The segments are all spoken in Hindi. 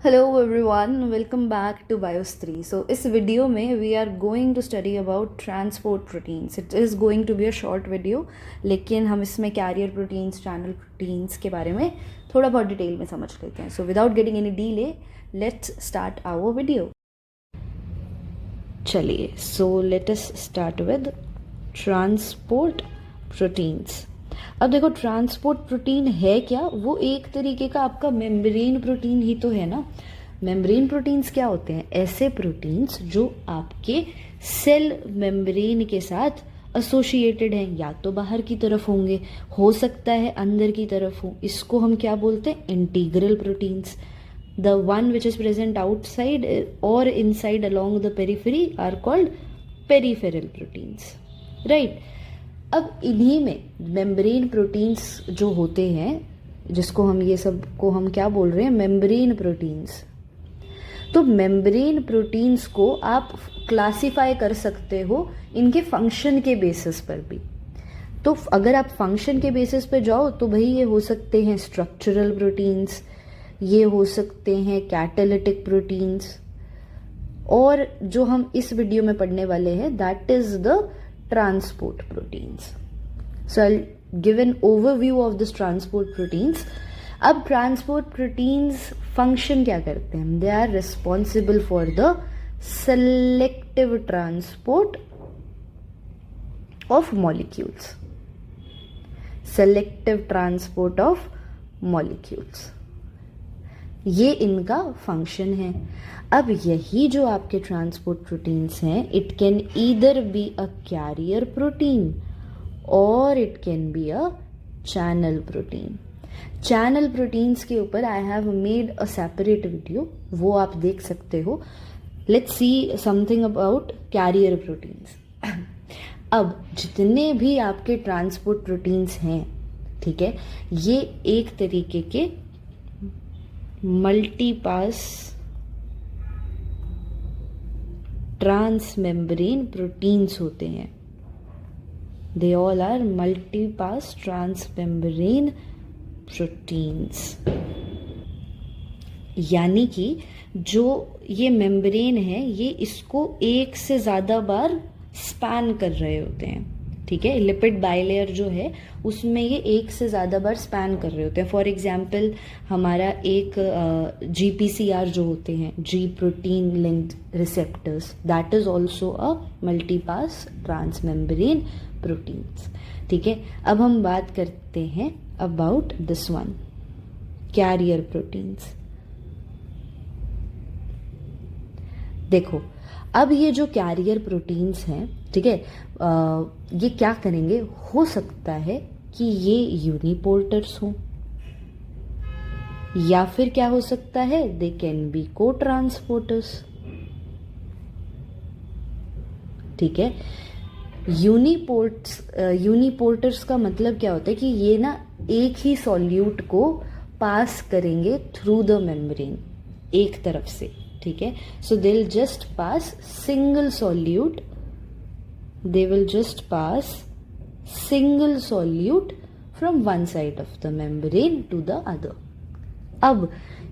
Hello everyone, welcome back to Biostry. So इस वीडियो में we are going to study about transport proteins. It is going to be a short video, लेकिन हम इसमें कैरियर प्रोटीन्स, चैनल प्रोटीन्स के बारे में थोड़ा बहुत डिटेल में समझ लेते हैं। So without getting any delay, let's start our video. चलिए, so let us start with transport proteins. अब देखो, ट्रांसपोर्ट प्रोटीन है क्या? वो एक तरीके का आपका मेम्ब्रेन प्रोटीन ही तो है ना। मेम्ब्रेन प्रोटीन्स क्या होते हैं? ऐसे प्रोटीन्स जो आपके सेल मेम्ब्रेन के साथ एसोसिएटेड हैं, या तो बाहर की तरफ होंगे, हो सकता है अंदर की तरफ हो। इसको हम क्या बोलते हैं? Integral proteins. The one which is present outside or inside along the periphery are called peripheral proteins, right. अब इन्हीं में मेम्ब्रेन प्रोटीन्स जो होते हैं, जिसको हम ये सब को हम क्या बोल रहे हैं? Membrane proteins. तो मेम्ब्रेन प्रोटीन्स को आप क्लासिफाई कर सकते हो इनके फंक्शन के बेसिस पर भी। तो अगर आप फंक्शन के बेसिस पर जाओ तो भाई ये हो सकते हैं स्ट्रक्चरल प्रोटीन्स, ये हो सकते हैं कैटालिटिक प्रोटीन्स, और जो हम इस वीडियो में पढ़ने वाले हैं that is the transport proteins. So I'll give an overview of this transport proteins. अब transport proteins function क्या करते हैं? They are responsible for the selective transport of molecules. Selective transport of molecules. ये इनका फंक्शन है। अब यही जो आपके ट्रांसपोर्ट प्रोटीन्स हैं, it can either be a carrier protein or it can be a channel protein. Channel proteins के ऊपर I have made a separate video, वो आप देख सकते हो। Let's see something about carrier proteins. अब जितने भी आपके ट्रांसपोर्ट प्रोटीन्स हैं, ठीक है, ये एक तरीके के मल्टीपास ट्रांसमेम्ब्रेन प्रोटीन्स होते हैं। They all are multipass transmembrane proteins. यानी कि जो ये मेम्ब्रेन है, ये इसको एक से ज़्यादा बार स्पैन कर रहे होते हैं, ठीक है। लिपिड बाइलेयर जो है उसमें ये एक से ज़्यादा बार स्पैन कर रहे होते हैं। फॉर एग्जाम्पल, हमारा एक GPCR जो होते हैं, जी protein linked receptors, that is also a multipass transmembrane proteins, ठीक है। अब हम बात करते हैं about this one, carrier proteins. देखो, अब ये जो कैरियर प्रोटीन्स हैं, ठीक है, ये क्या करेंगे? हो सकता है कि ये यूनिपोर्टर्स हों, या फिर क्या हो सकता है? दे कैन बी को ट्रांसपोर्टर्स, ठीक है। यूनिपोर्टर्स का मतलब क्या होता है कि ये ना एक ही सॉल्यूट को पास करेंगे थ्रू द मेम्ब्रेन, एक तरफ से, ठीक है। So they will just pass single solute, they will just pass single solute from one side of the membrane to the other. अब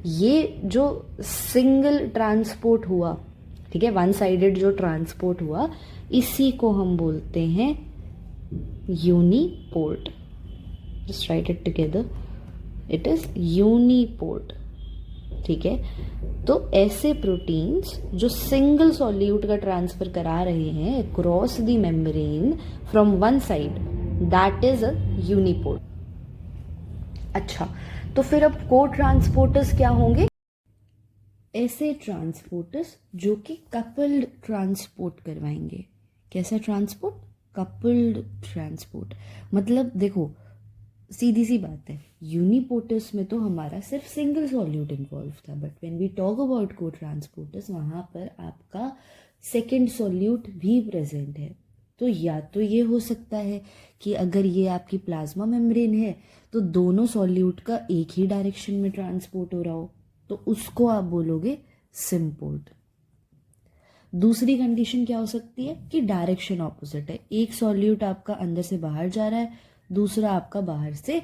ये जो सिंगल ट्रांसपोर्ट हुआ, ठीक है, वन साइडेड जो ट्रांसपोर्ट हुआ, इसी को हम बोलते हैं uniport. Just right it together, it is uniport, ठीक है। तो ऐसे प्रोटीन्स जो सिंगल सॉल्यूट का ट्रांसफर करा रहे हैं across the membrane from one side, that is a uniport. अच्छा, तो फिर अब को ट्रांसपोर्टर्स क्या होंगे? ऐसे ट्रांसपोर्टर्स जो कि कपल्ड ट्रांसपोर्ट करवाएंगे। कैसा ट्रांसपोर्ट? Coupled transport. मतलब देखो, सीधी सी बात है, यूनिपोर्टर्स में तो हमारा सिर्फ सिंगल सॉल्यूट इन्वॉल्व था, but when we talk about cotransporters, वहाँ पर आपका सेकेंड सॉल्यूट भी प्रेजेंट है। तो या तो ये हो सकता है कि अगर ये आपकी प्लाज्मा मेम्ब्रेन है तो दोनों सॉल्यूट का एक ही डायरेक्शन में ट्रांसपोर्ट हो रहा हो, तो उसको आप बोलोगे सिम्पोर्ट। दूसरी कंडीशन क्या हो सकती है कि डायरेक्शन ऑपोजिट है, एक सॉल्यूट आपका अंदर से बाहर जा रहा है, दूसरा आपका बाहर से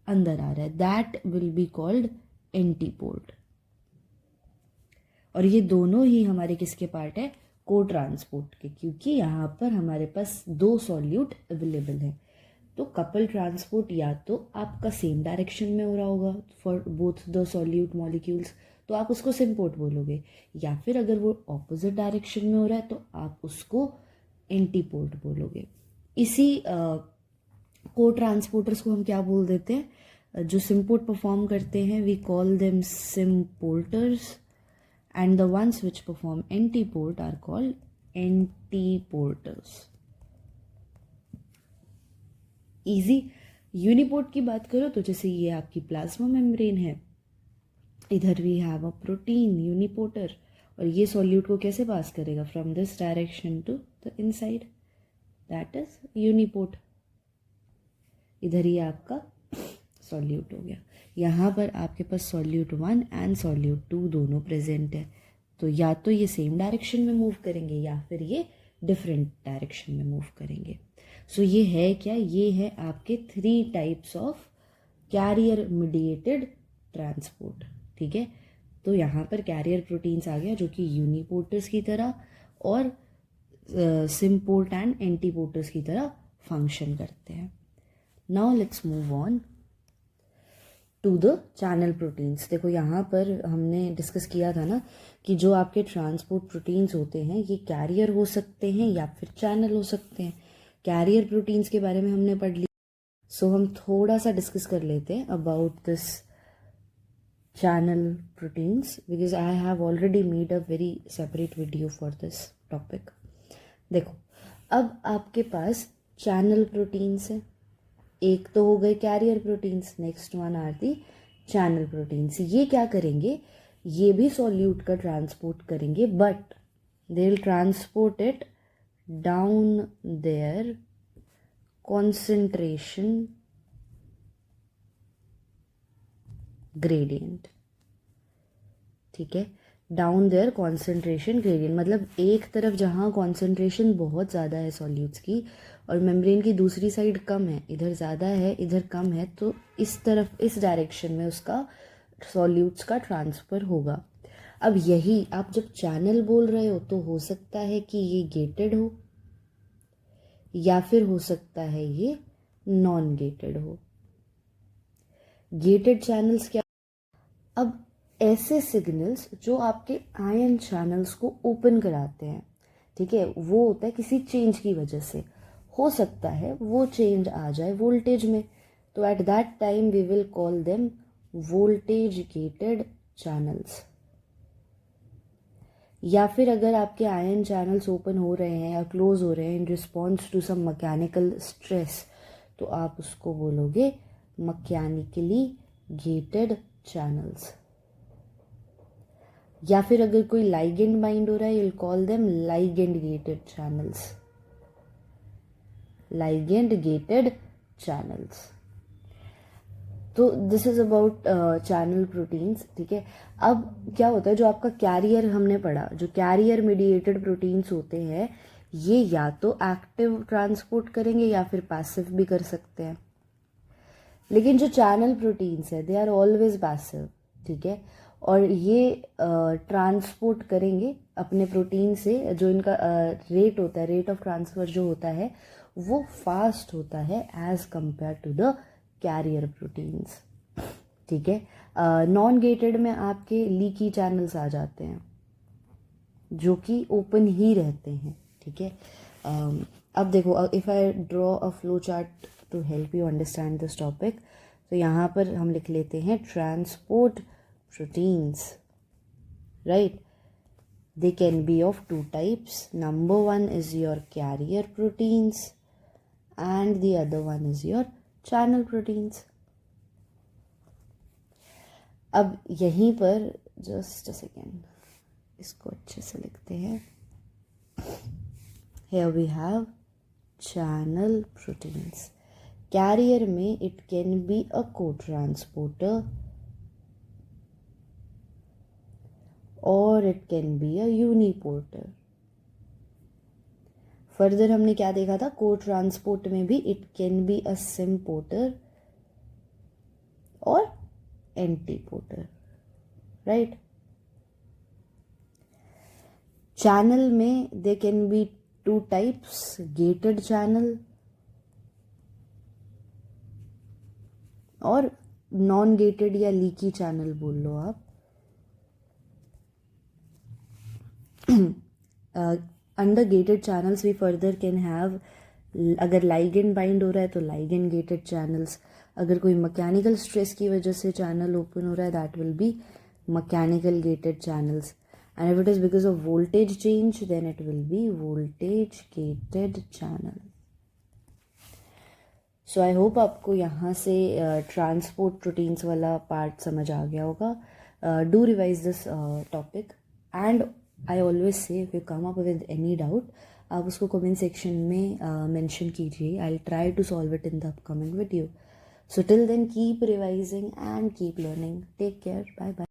अंदर आ रहा है, that will be called antiport. और ये दोनों ही हमारे किसके पार्ट है, को ट्रांसपोर्ट के, क्योंकि यहाँ पर हमारे पास दो सॉल्यूट अवेलेबल है। तो कपल ट्रांसपोर्ट या तो आपका सेम डायरेक्शन में हो रहा होगा for both the solute molecules, तो आप उसको सिम्पोर्ट बोलोगे, या फिर अगर वो ऑपोजिट डायरेक्शन में हो रहा है तो आप उसको एंटीपोर्ट बोलोगे। इसी को ट्रांसपोर्टर्स को हम क्या बोल देते हैं, जो सिम्पोर्ट परफॉर्म करते हैं, we call them symporters, and the ones which perform antiport are called antiporters. easy। Uniport की बात करो तो जैसे ये आपकी प्लाज्मा मेम्ब्रेन है, इधर we have a protein uniporter, और ये सॉल्यूट को कैसे पास करेगा, from this direction to the inside, that is uniport. इधर ही आपका सॉल्यूट हो गया। यहाँ पर आपके पास सॉल्यूट 1 एंड सॉल्यूट 2 दोनों प्रेजेंट है, तो या तो ये सेम डायरेक्शन में मूव करेंगे या फिर ये डिफरेंट डायरेक्शन में मूव करेंगे। सो ये है क्या, ये है आपके 3 types of carrier mediated transport. ठीक है, तो यहाँ पर कैरियर प्रोटीन्स आ गया जो कि यूनिपोर्टर्स की तरह और सिम्पोर्ट एंड एंटीपोर्टर्स की तरह फंक्शन करते हैं। Now let's move on to the channel proteins. देखो यहाँ पर हमने डिस्कस किया था ना कि जो आपके ट्रांसपोर्ट प्रोटीन्स होते हैं ये कैरियर हो सकते हैं या फिर चैनल हो सकते हैं। कैरियर प्रोटीन्स के बारे में हमने पढ़ लिया, सो हम थोड़ा सा डिस्कस कर लेते हैं about this channel proteins, because I have already made a very separate video for this topic. देखो अब आपके पास चैनल प्रोटीन्स है, एक तो हो गए carrier proteins, next one are the channel proteins. ये क्या करेंगे, ये भी सॉल्यूट का ट्रांसपोर्ट करेंगे, but they will transport it down their concentration gradient. ठीक है, डाउन देयर कॉन्सेंट्रेशन ग्रेडियंट, मतलब एक तरफ जहाँ कॉन्सेंट्रेशन बहुत ज़्यादा है सॉल्यूट्स की और मेम्ब्रेन की दूसरी साइड कम है, इधर ज़्यादा है इधर कम है, तो इस तरफ इस डायरेक्शन में उसका सॉल्यूट्स का ट्रांसफ़र होगा। अब यही आप जब चैनल बोल रहे हो तो हो सकता है कि ये गेटेड हो या फिर हो सकता है ये नॉन गेटेड हो। गेटेड चैनल्स क्या, अब ऐसे सिग्नल्स जो आपके आयन चैनल्स को ओपन कराते हैं, ठीक है, वो होता है किसी चेंज की वजह से, हो सकता है वो चेंज आ जाए वोल्टेज में, तो at that time we will call them voltage gated channels. या फिर अगर आपके आयन चैनल्स ओपन हो रहे हैं या क्लोज हो रहे हैं in response to some mechanical stress, तो आप उसको बोलोगे मैकेनिकली गेटेड चैनल्स। या फिर अगर कोई लाइगेंड बाइंड हो रहा है, you'll call them ligand gated channels, ligand gated channels। तो this is about channel proteins. ठीक है, अब क्या होता है, जो आपका कैरियर हमने पढ़ा, जो कैरियर मीडिएटेड प्रोटीन्स होते हैं ये या तो एक्टिव ट्रांसपोर्ट करेंगे या फिर पैसिव भी कर सकते हैं, लेकिन जो चैनल प्रोटीन्स है दे आर ऑलवेज पैसिव। ठीक है, और ये ट्रांसपोर्ट करेंगे अपने प्रोटीन से, जो इनका रेट होता है, रेट ऑफ ट्रांसफ़र जो होता है वो फास्ट होता है as compare to the carrier proteins. ठीक है, नॉन गेटेड में आपके लीकी चैनल्स आ जाते हैं जो कि ओपन ही रहते हैं। ठीक है, अब देखो, if I draw a flow chart to help you understand this topic, तो यहाँ पर हम लिख लेते हैं transport proteins, right? They can be of 2 types. Number 1 is your carrier proteins and the other one is your channel proteins. अब यहीं पर just a second, इसको अच्छे से लिखते हैं। Here we have channel proteins. Carrier में it can be a co-transporter और it can be a uniporter. Further हमने क्या देखा था, को ट्रांसपोर्ट में भी it can be a symporter और एंटीपोर्टर, राइट। चैनल में they can be two types, gated channel और नॉन गेटेड या लीकी चैनल बोल लो आप. Under gated channels we further can have, अगर लाइगेंड बाइंड हो रहा है तो लाइगेंड गेटेड चैनल्स. अगर कोई मैकेनिकल स्ट्रेस की वजह से चैनल ओपन हो रहा है that will be mechanical gated channels. And if it is because of voltage change then it will be voltage gated channel. So I hope आपको यहाँ से ट्रांसपोर्ट प्रोटीन्स वाला पार्ट समझ आ गया होगा. Do revise this topic and I always say if you come up with any doubt आप उसको कमेंट सेक्शन में मेंशन कीजिए. I try to solve it in the upcoming video. So till then keep revising and keep learning. Take care. Bye bye.